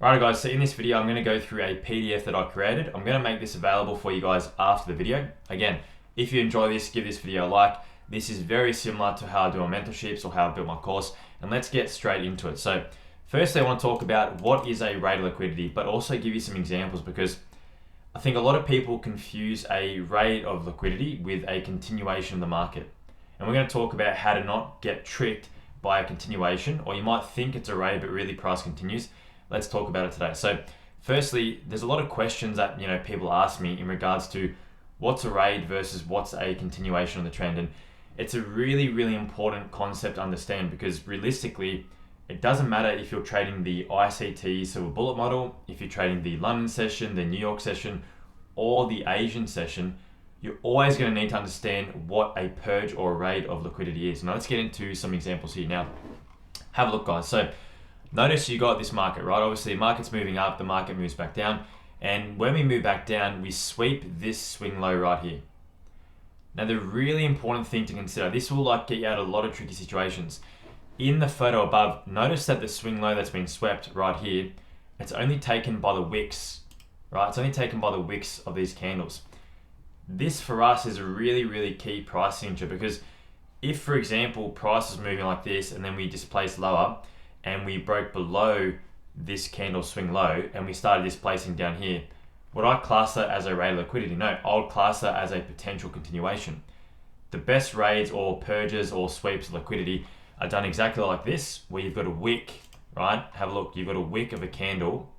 Right guys, so in this video, I'm going to go through a PDF that I created. I'm going to make this available for you guys after the video. Again, if you enjoy this, give this video a like. This is very similar to how I do my mentorships or how I built my course. And let's get straight into it. So firstly, I want to talk about what is a rate of liquidity, but also give you some examples because I think a lot of people confuse a rate of liquidity with a continuation of the market. And we're going to talk about how to not get tricked by a continuation, or you might think it's a rate, but really price continues. Let's talk about it today. So firstly, there's a lot of questions that people ask me in regards to what's a rate versus what's a continuation of the trend. And it's a really, really important concept to understand because realistically, it doesn't matter if you're trading the ICT silver bullet model, if you're trading the London session, the New York session, or the Asian session, you're always going to need to understand what a purge or a rate of liquidity is. Now let's get into some examples here. Now, have a look guys. So notice you got this market, right? Obviously the market's moving up, the market moves back down. And when we move back down, we sweep this swing low right here. Now the really important thing to consider, this will get you out of a lot of tricky situations. In the photo above, notice that the swing low that's been swept right here, it's only taken by the wicks, right? It's only taken by the wicks of these candles. This for us is a really, really key price signature because if, for example, price is moving like this and then we displace lower and we broke below this candle swing low and we started displacing down here, would I class that as a rate of liquidity? No, I would class that as a potential continuation. The best raids or purges or sweeps of liquidity are done exactly like this, where you've got a wick, right? Have a look, you've got a wick of a candle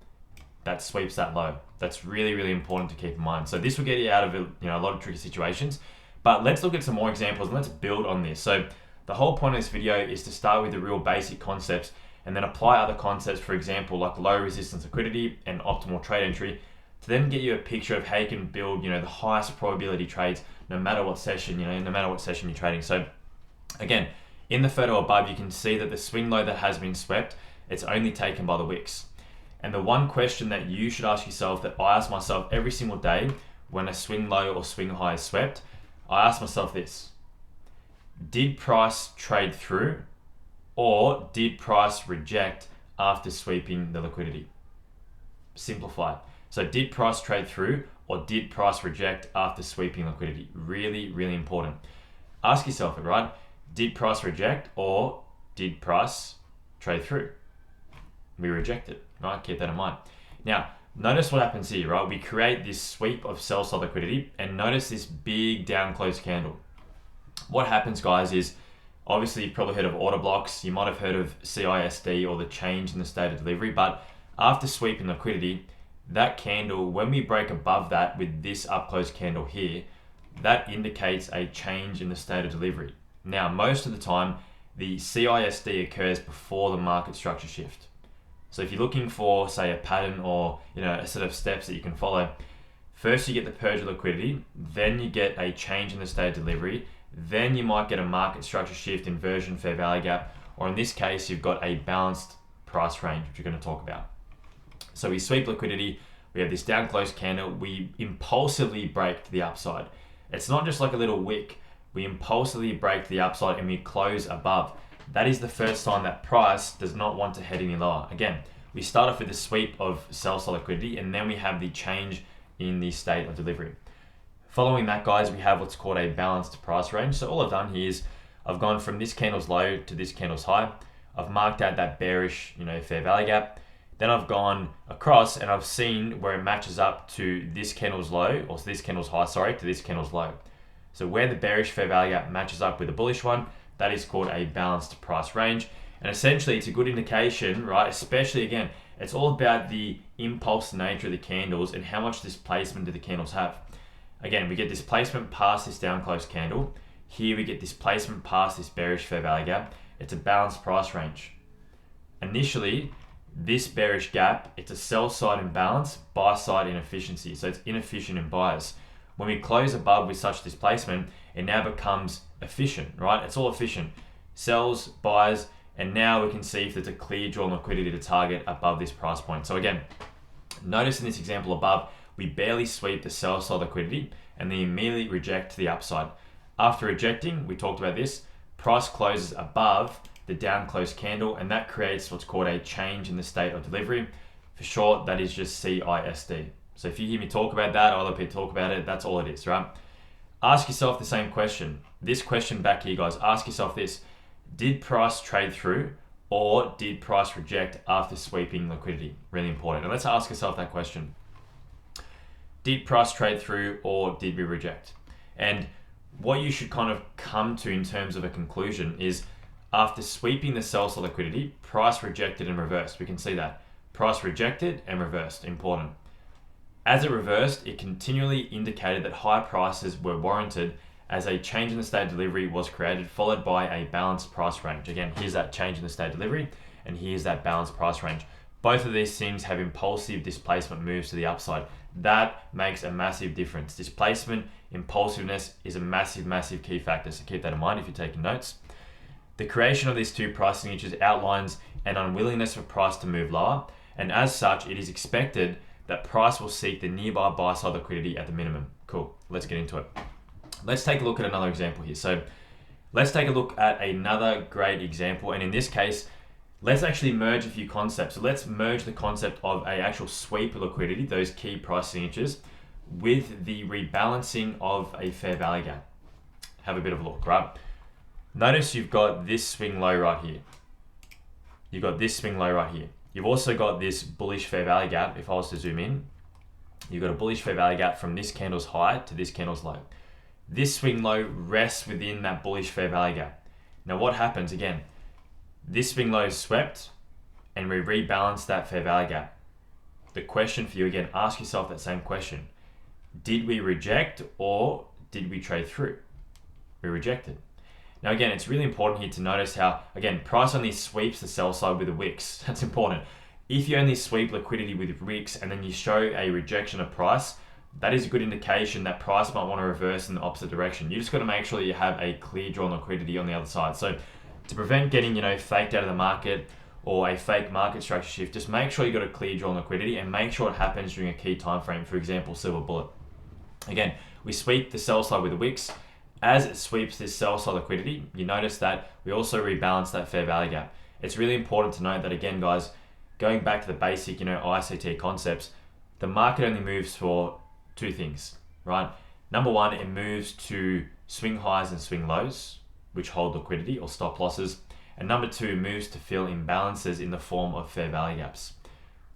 that sweeps that low. That's really, really important to keep in mind. So this will get you out of a lot of tricky situations, but let's look at some more examples and let's build on this. So the whole point of this video is to start with the real basic concepts and then apply other concepts, for example, like low resistance liquidity and optimal trade entry, to then get you a picture of how you can build, the highest probability trades, no matter what session, no matter what session you're trading. So again, in the photo above, you can see that the swing low that has been swept, it's only taken by the wicks. And the one question that you should ask yourself, that I ask myself every single day when a swing low or swing high is swept, I ask myself this: did price trade through or did price reject after sweeping the liquidity? Simplify. So did price trade through or did price reject after sweeping liquidity? Really, really important. Ask yourself it, right? Did price reject or did price trade through? We reject it, right? Keep that in mind. Now, notice what happens here, right? We create this sweep of sell side liquidity and notice this big down close candle. What happens, guys, is obviously you've probably heard of order blocks. You might have heard of CISD or the change in the state of delivery, but after sweeping liquidity, that candle, when we break above that with this up close candle here, that indicates a change in the state of delivery. Now, most of the time, the CISD occurs before the market structure shift. So if you're looking for, say, a pattern or a set of steps that you can follow, first you get the purge of liquidity, then you get a change in the state of delivery, then you might get a market structure shift, inversion, fair value gap, or in this case, you've got a balanced price range, which we're going to talk about. So we sweep liquidity, we have this down close candle, we impulsively break to the upside. It's not just like a little wick, we impulsively break to the upside and we close above. That is the first sign that price does not want to head any lower. Again, we start off with the sweep of sell side liquidity and then we have the change in the state of delivery. Following that, guys, we have what's called a balanced price range. So all I've done here is I've gone from this candle's low to this candle's high. I've marked out that bearish, fair value gap. Then I've gone across and I've seen where it matches up to this candle's low, or this candle's high, to this candle's low. So where the bearish fair value gap matches up with the bullish one, that is called a balanced price range. And essentially it's a good indication, right? Especially again, it's all about the impulse nature of the candles and how much displacement do the candles have. Again, we get displacement past this down close candle. Here we get displacement past this bearish fair value gap. It's a balanced price range. Initially, this bearish gap, it's a sell side imbalance, buy side inefficiency. So it's inefficient in buyers. When we close above with such displacement, it now becomes efficient, right? It's all efficient. Sells, buys, and now we can see if there's a clear drawn liquidity to target above this price point. So again, notice in this example above, we barely sweep the sell side liquidity and then immediately reject to the upside. After rejecting, we talked about this, price closes above the down close candle and that creates what's called a change in the state of delivery. For short, that is just CISD. So if you hear me talk about that or other people talk about it, that's all it is, right? Ask yourself the same question. This question back here, guys, ask yourself this. Did price trade through or did price reject after sweeping liquidity? Really important. And let's ask yourself that question. Did price trade through or did we reject? And what you should kind of come to in terms of a conclusion is after sweeping the sell side liquidity, price rejected and reversed. We can see that. Price rejected and reversed. Important. As it reversed, it continually indicated that high prices were warranted as a change in the state of delivery was created, followed by a balanced price range. Again, here's that change in the state of delivery, and here's that balanced price range. Both of these things have impulsive displacement moves to the upside. That makes a massive difference. Displacement, impulsiveness is a massive, massive key factor. So keep that in mind if you're taking notes. The creation of these two price signatures outlines an unwillingness for price to move lower, and as such, it is expected that price will seek the nearby buy side liquidity at the minimum. Cool, let's get into it. Let's take a look at another example here. So let's take a look at another great example. And in this case, let's actually merge a few concepts. So let's merge the concept of a actual sweep of liquidity, those key price signatures, with the rebalancing of a fair value gap. Have a bit of a look, right? Notice you've got this swing low right here. You've got this swing low right here. You've also got this bullish fair value gap. If I was to zoom in, you've got a bullish fair value gap from this candle's high to this candle's low. This swing low rests within that bullish fair value gap. Now what happens again? This swing low is swept and we rebalance that fair value gap. The question for you again, ask yourself that same question. Did we reject or did we trade through? We rejected. Now again, it's really important here to notice how, again, price only sweeps the sell side with the wicks. That's important. If you only sweep liquidity with wicks and then you show a rejection of price, that is a good indication that price might want to reverse in the opposite direction. You just got to make sure that you have a clear drawn liquidity on the other side. So to prevent getting, faked out of the market or a fake market structure shift, just make sure you got a clear drawn liquidity and make sure it happens during a key time frame. For example, silver bullet. Again, we sweep the sell side with the wicks. As it sweeps this sell side liquidity, you notice that we also rebalance that fair value gap. It's really important to note that again, guys, going back to the basic, ICT concepts, the market only moves for two things, right? Number one, it moves to swing highs and swing lows, which hold liquidity or stop losses. And number two, it moves to fill imbalances in the form of fair value gaps.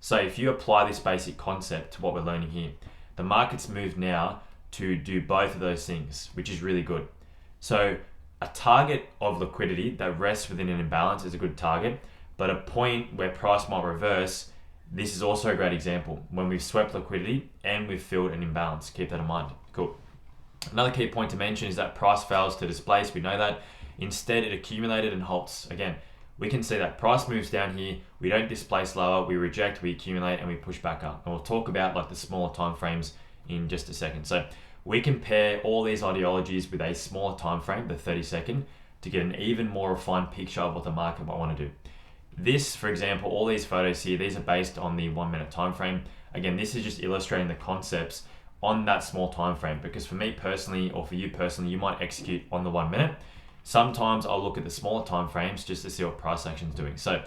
So if you apply this basic concept to what we're learning here, the market's moved now to do both of those things, which is really good. So a target of liquidity that rests within an imbalance is a good target, but a point where price might reverse, this is also a great example when we've swept liquidity and we've filled an imbalance. Keep that in mind. Cool. Another key point to mention is that price fails to displace. We know that. Instead, it accumulated and halts. Again, we can see that price moves down here. We don't displace lower. We reject, we accumulate, and we push back up. And we'll talk about the smaller time frames in just a second. So we compare all these ideologies with a smaller time frame, the 30-second, to get an even more refined picture of what the market might want to do. This, for example, all these photos here, these are based on the 1 minute time frame. Again, this is just illustrating the concepts on that small time frame, because for me personally, or for you personally, you might execute on the 1 minute. Sometimes I'll look at the smaller time frames just to see what price action is doing. So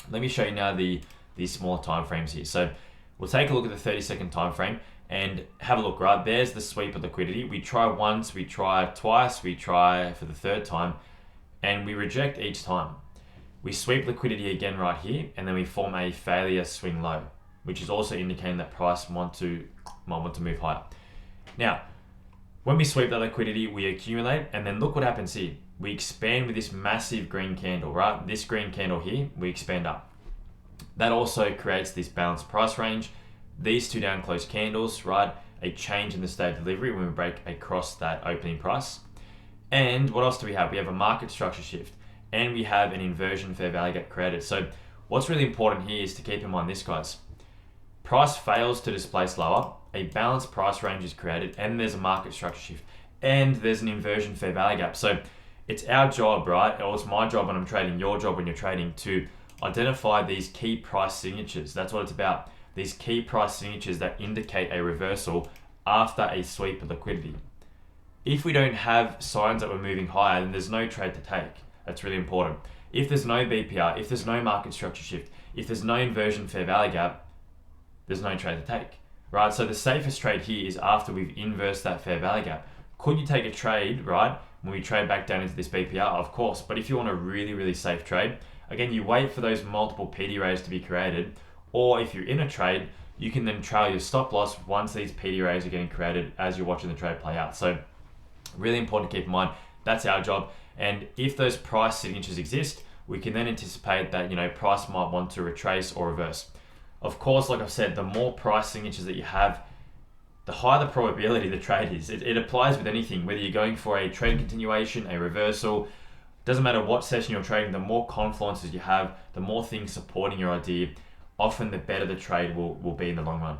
let me show you now these smaller time frames here. So we'll take a look at the 30-second time frame and have a look, right? There's the sweep of liquidity. We try once, we try twice, we try for the third time, and we reject each time. We sweep liquidity again right here, and then we form a failure swing low, which is also indicating that price might want to move higher. Now, when we sweep that liquidity, we accumulate, and then look what happens here. We expand with this massive green candle, right? This green candle here, we expand up. That also creates this balanced price range. These two down close candles, right? A change in the state of delivery when we break across that opening price. And what else do we have? We have a market structure shift, and we have an inversion fair value gap created. So what's really important here is to keep in mind this, guys. Price fails to displace lower, a balanced price range is created, and there's a market structure shift, and there's an inversion fair value gap. So it's our job, right? Or it's my job when I'm trading, your job when you're trading, to identify these key price signatures. That's what it's about. These key price signatures that indicate a reversal after a sweep of liquidity. If we don't have signs that we're moving higher, then there's no trade to take. That's really important. If there's no BPR, if there's no market structure shift, if there's no inversion fair value gap, there's no trade to take, right? So the safest trade here is after we've inversed that fair value gap. Could you take a trade, right, when we trade back down into this BPR? Of course, but if you want a really, really safe trade, again, you wait for those multiple PD rays to be created, or if you're in a trade, you can then trail your stop loss once these PD rays are getting created as you're watching the trade play out. So really important to keep in mind, that's our job. And if those price signatures exist, we can then anticipate that, price might want to retrace or reverse. Of course, like I've said, the more price signatures that you have, the higher the probability the trade is. It applies with anything, whether you're going for a trade continuation, a reversal, doesn't matter what session you're trading, the more confluences you have, the more things supporting your idea, often the better the trade will be in the long run.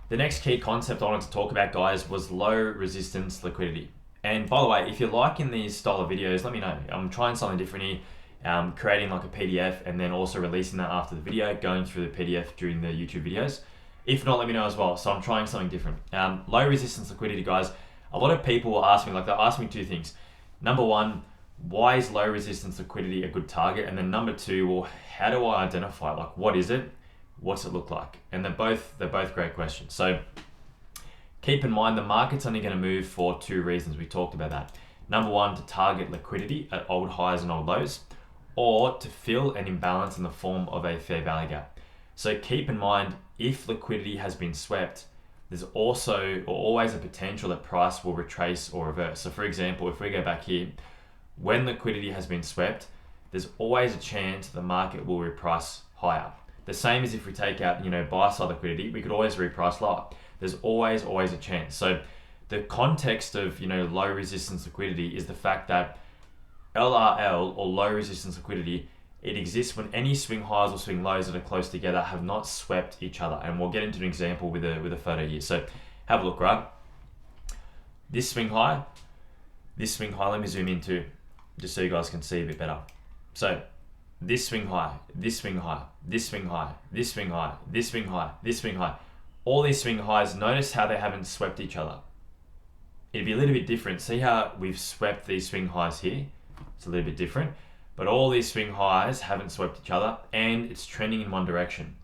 The next key concept I wanted to talk about, guys, was low resistance liquidity. And by the way, if you're liking these style of videos, let me know. I'm trying something different here, creating like a PDF and then also releasing that after the video, going through the PDF during the YouTube videos. If not, let me know as well. So I'm trying something different. Low resistance liquidity, guys. A lot of people will ask me, they'll ask me two things. Number one, why is low resistance liquidity a good target? And then number two, well, how do I identify it? Like, what is it? What's it look like? And they're both great questions. So keep in mind, the market's only going to move for two reasons. We talked about that. Number one, to target liquidity at old highs and old lows, or to fill an imbalance in the form of a fair value gap. So keep in mind, if liquidity has been swept, there's also or always a potential that price will retrace or reverse. So for example, if we go back here, when liquidity has been swept, there's always a chance the market will reprice higher. The same as if we take out, buy side liquidity, we could always reprice lower. There's always a chance. So the context of, low resistance liquidity is the fact that LRL, or low resistance liquidity, it exists when any swing highs or swing lows that are close together have not swept each other. And we'll get into an example with a photo here. So have a look, right? This swing high, let me zoom in too, just so you guys can see a bit better. So this swing high, this swing high, this swing high, this swing high, this swing high, this swing high. All these swing highs, notice how they haven't swept each other. It'd be a little bit different. See how we've swept these swing highs here? It's a little bit different. But all these swing highs haven't swept each other and it's trending in one direction.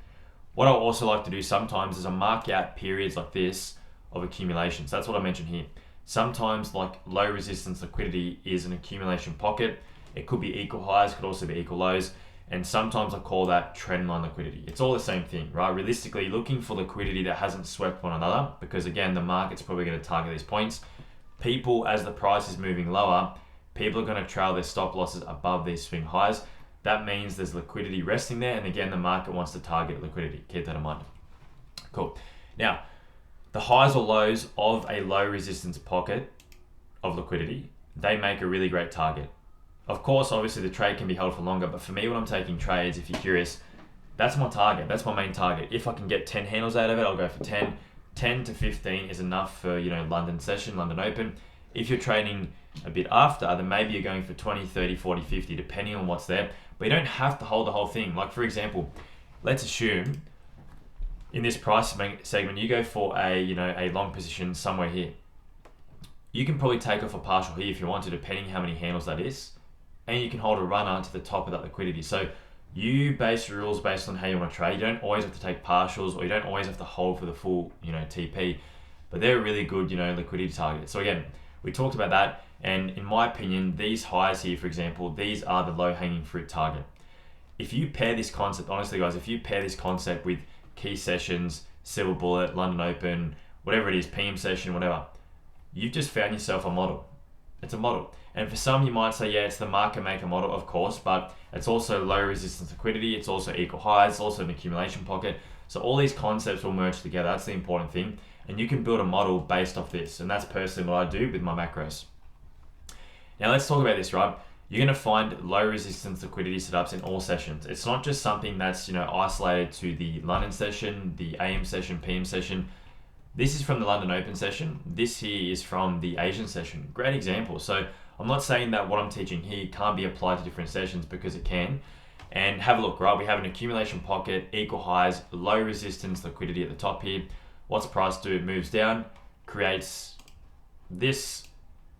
What I also like to do sometimes is I mark out periods like this of accumulation. So that's what I mentioned here. Sometimes like low resistance liquidity is an accumulation pocket. It could be equal highs, could also be equal lows. And sometimes I call that trend line liquidity. It's all the same thing, right? Realistically, looking for liquidity that hasn't swept one another, because again, the market's probably going to target these points. People, as the price is moving lower, people are going to trail their stop losses above these swing highs. That means there's liquidity resting there. And again, the market wants to target liquidity. Keep that in mind. Cool. Now, the highs or lows of a low resistance pocket of liquidity, they make a really great target. Of course, obviously the trade can be held for longer, but for me, when I'm taking trades, if you're curious, that's my target. That's my main target. If I can get 10 handles out of it, I'll go for 10. 10 to 15 is enough for, London session, London Open. If you're trading a bit after, then maybe you're going for 20, 30, 40, 50, depending on what's there. But you don't have to hold the whole thing. Like for example, let's assume in this price segment, you go for a long position somewhere here. You can probably take off a partial here if you want to, depending how many handles that is. And you can hold a runner to the top of that liquidity. So you base your rules based on how you want to trade. You don't always have to take partials, or you don't always have to hold for the full, TP. But they're a really good, liquidity target. So again, we talked about that. And in my opinion, these highs here, for example, these are the low-hanging fruit target. If you pair this concept, honestly guys, if you pair this concept with key sessions, silver bullet, London Open, whatever it is, PM session, whatever, you've just found yourself a model. It's a model. And for some, you might say, yeah, it's the market maker model, of course, but it's also low resistance liquidity. It's also equal highs. It's also an accumulation pocket. So all these concepts will merge together. That's the important thing. And you can build a model based off this. And that's personally what I do with my macros. Now let's talk about this, right? You're going to find low resistance liquidity setups in all sessions. It's not just something that's, isolated to the London session, the AM session, PM session. This is from the London Open session. This here is from the Asian session. Great example. So I'm not saying that what I'm teaching here can't be applied to different sessions, because it can. And have a look, right? We have an accumulation pocket, equal highs, low resistance liquidity at the top here. What's price do? It moves down, creates this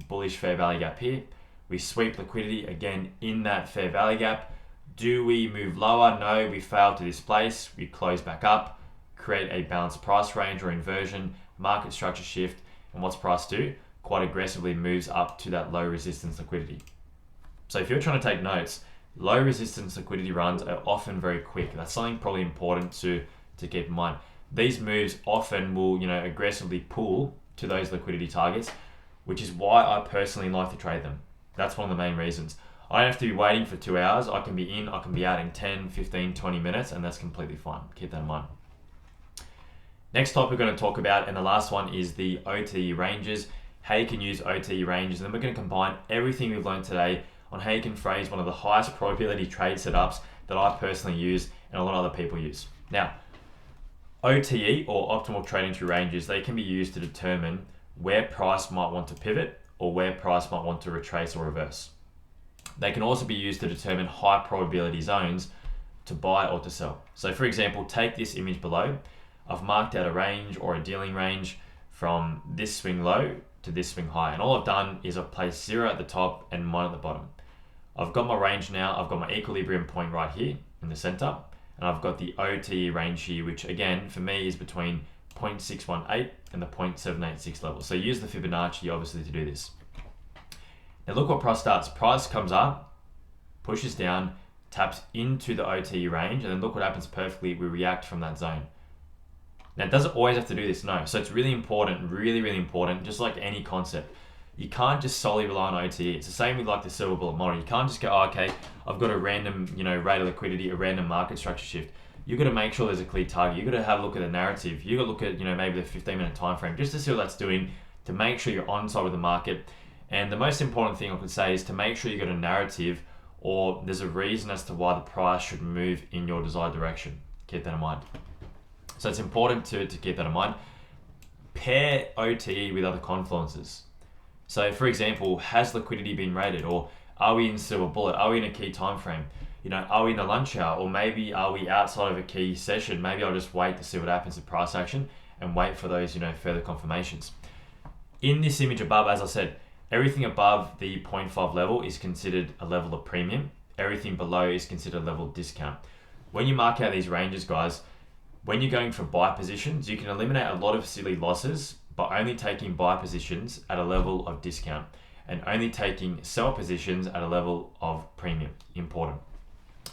bullish fair value gap here. We sweep liquidity again in that fair value gap. Do we move lower? No, we fail to displace. We close back up, create a balanced price range or inversion, market structure shift, and what's price do? Quite aggressively moves up to that low resistance liquidity. So if you're trying to take notes, low resistance liquidity runs are often very quick. That's something probably important to keep in mind. These moves often will, aggressively pull to those liquidity targets, which is why I personally like to trade them. That's one of the main reasons. I don't have to be waiting for 2 hours. I can be in, I can be out in 10, 15, 20 minutes, and that's completely fine. Keep that in mind. Next topic we're going to talk about, and the last one, is the OTE ranges, how you can use OTE ranges, and then we're going to combine everything we've learned today on how you can phrase one of the highest probability trade setups that I personally use and a lot of other people use. Now, OTE, or optimal trade entry ranges, they can be used to determine where price might want to pivot or where price might want to retrace or reverse. They can also be used to determine high probability zones to buy or to sell. So for example, take this image below. I've marked out a range or a dealing range from this swing low to this swing high. And all I've done is I've placed 0 at the top and 1 at the bottom. I've got my range now. I've got my equilibrium point right here in the center. And I've got the OTE range here, which again, for me, is between 0.618 and the 0.786 level. So use the Fibonacci obviously to do this. Now look what price does. Price comes up, pushes down, taps into the OTE range, and then look what happens perfectly. We react from that zone. Now it doesn't always have to do this, no. So it's really important, really important, just like any concept. You can't just solely rely on OTE. It's the same with like the silver bullet model. You can't just go, oh, okay, I've got a random, rate of liquidity, a random market structure shift. You've got to make sure there's a clear target. You've got to have a look at the narrative. You've got to look at, maybe the 15-minute time frame just to see what that's doing, to make sure you're on side with the market. And the most important thing I could say is to make sure you've got a narrative, or there's a reason as to why the price should move in your desired direction. Keep that in mind. So it's important to keep that in mind. Pair OTE with other confluences. So for example, has liquidity been rated, or are we in silver bullet? Are we in a key time frame? Are we in the lunch hour, or maybe are we outside of a key session? Maybe I'll just wait to see what happens to price action and wait for those, further confirmations. In this image above, as I said, everything above the 0.5 level is considered a level of premium. Everything below is considered a level of discount. When you mark out these ranges, guys, when you're going for buy positions, you can eliminate a lot of silly losses by only taking buy positions at a level of discount and only taking sell positions at a level of premium. Important.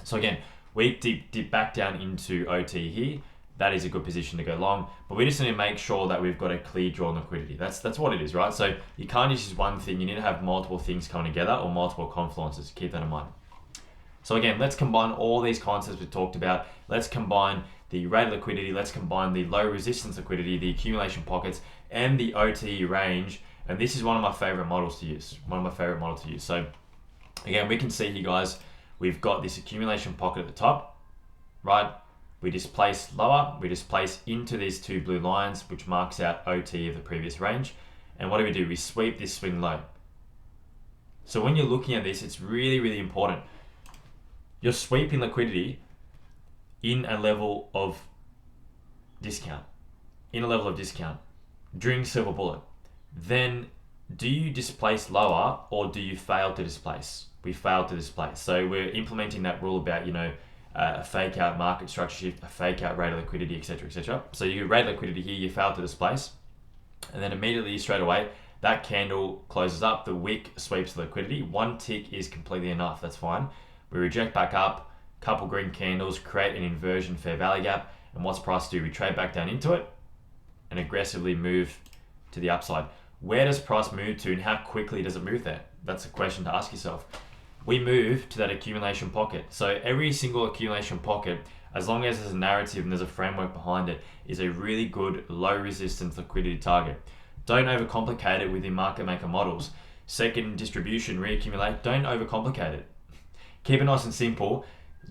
So again, we dip back down into OT here. That is a good position to go long, but we just need to make sure that we've got a clear drawn liquidity. That's what it is, right? So you can't just use one thing. You need to have multiple things coming together or multiple confluences. Keep that in mind. So again, let's combine all these concepts we talked about. Let's combine the rate of liquidity. Let's combine the low resistance liquidity, the accumulation pockets, and the OTE range. And this is one of my favorite models to use. So again, we can see here, guys, we've got this accumulation pocket at the top, right? We displace lower, we displace into these two blue lines, which marks out OT of the previous range. And what do? We sweep this swing low. So when you're looking at this, it's really important. You're sweeping liquidity in a level of discount, during silver bullet. Then do you displace lower, or do you fail to displace? We fail to displace. So we're implementing that rule about, a fake out market structure shift, a fake out rate of liquidity, etc. So you rate liquidity here, you fail to displace, and then immediately straight away that candle closes up, the wick sweeps the liquidity. One tick is completely enough, that's fine. We reject back up, couple green candles, create an inversion fair value gap, and what's price do? We trade back down into it and aggressively move to the upside. Where does price move to, and how quickly does it move there? That's a question to ask yourself. We move to that accumulation pocket. So every single accumulation pocket, as long as there's a narrative and there's a framework behind it, is a really good low resistance liquidity target. Don't overcomplicate it within market maker models. Second distribution, reaccumulate, don't overcomplicate it. Keep it nice and simple.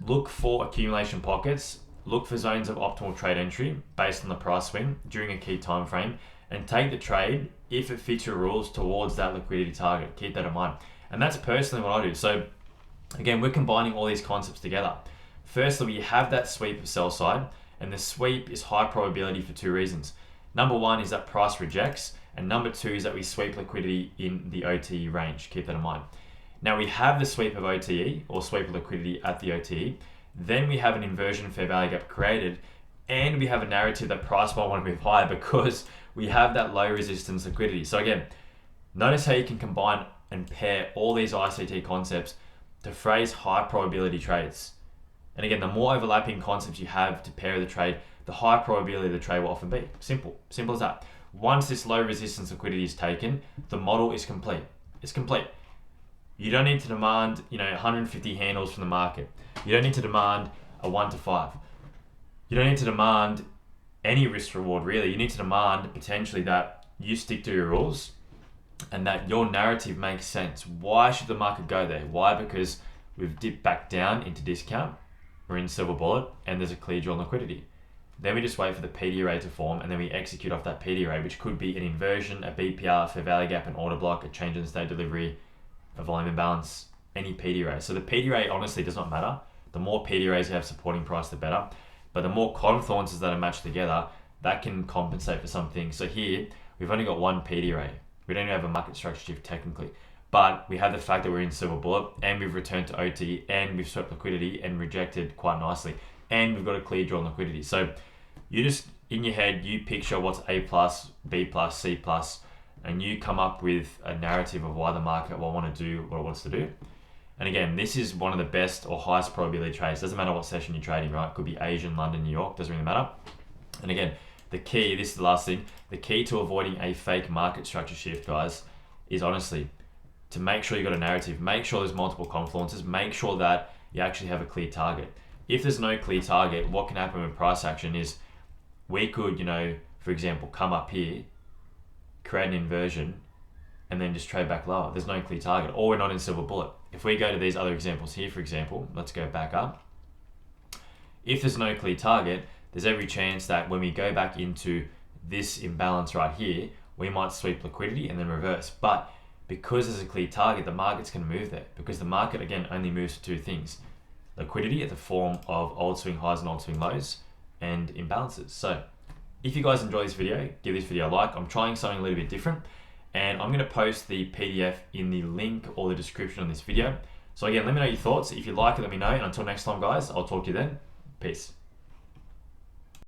Look for accumulation pockets, look for zones of optimal trade entry based on the price swing during a key time frame, and take the trade if it fits your rules towards that liquidity target. Keep that in mind. And that's personally what I do. So again, we're combining all these concepts together. Firstly, we have that sweep of sell side, and the sweep is high probability for two reasons. Number one is that price rejects, and number two is that we sweep liquidity in the OTE range. Keep that in mind. Now we have the sweep of OTE, or sweep of liquidity at the OTE. Then we have an inversion fair value gap created and we have a narrative that price might want to move higher because we have that low resistance liquidity. So again, notice how you can combine and pair all these ICT concepts to phrase high probability trades. And again, the more overlapping concepts you have to pair the trade, the higher probability the trade will often be. Simple as that. Once this low resistance liquidity is taken, the model is complete. It's complete. You don't need to demand, 150 handles from the market. You don't need to demand a 1 to 5. You don't need to demand any risk reward really. You need to demand potentially that you stick to your rules and that your narrative makes sense. Why should the market go there? Why? Because we've dipped back down into discount. We're in silver bullet and there's a clear drawn liquidity. Then we just wait for the PD rate to form and then we execute off that PD rate, which could be an inversion, a BPR, fair value gap, an order block, a change in state delivery, a volume imbalance, any PD rate. So the PD rate honestly does not matter. The more PD rates you have supporting price, the better. But the more confluences that are matched together, that can compensate for some things. So here, we've only got one PD rate. We don't even have a market structure shift technically. But we have the fact that we're in silver bullet and we've returned to OT and we've swept liquidity and rejected quite nicely. And we've got a clear drawn liquidity. So you just, in your head, you picture what's A plus, B plus, C plus, and you come up with a narrative of why the market will want to do what it wants to do. And again, this is one of the best or highest probability trades. Doesn't matter what session you're trading, right? It could be Asian, London, New York, doesn't really matter. And again, the key, this is the last thing, the key to avoiding a fake market structure shift, guys, is honestly to make sure you got a narrative, make sure there's multiple confluences, make sure that you actually have a clear target. If there's no clear target, what can happen with price action is we could, for example, come up here, create an inversion, and then just trade back lower. There's no clear target, or we're not in silver bullet. If we go to these other examples here, for example, let's go back up. If there's no clear target, there's every chance that when we go back into this imbalance right here, we might sweep liquidity and then reverse. But because there's a clear target, the market's going to move there because the market, again, only moves for two things. Liquidity at the form of old swing highs and old swing lows and imbalances. So if you guys enjoy this video, give this video a like. I'm trying something a little bit different and I'm going to post the PDF in the link or the description on this video. So again, let me know your thoughts. If you like it, let me know. And until next time, guys, I'll talk to you then. Peace.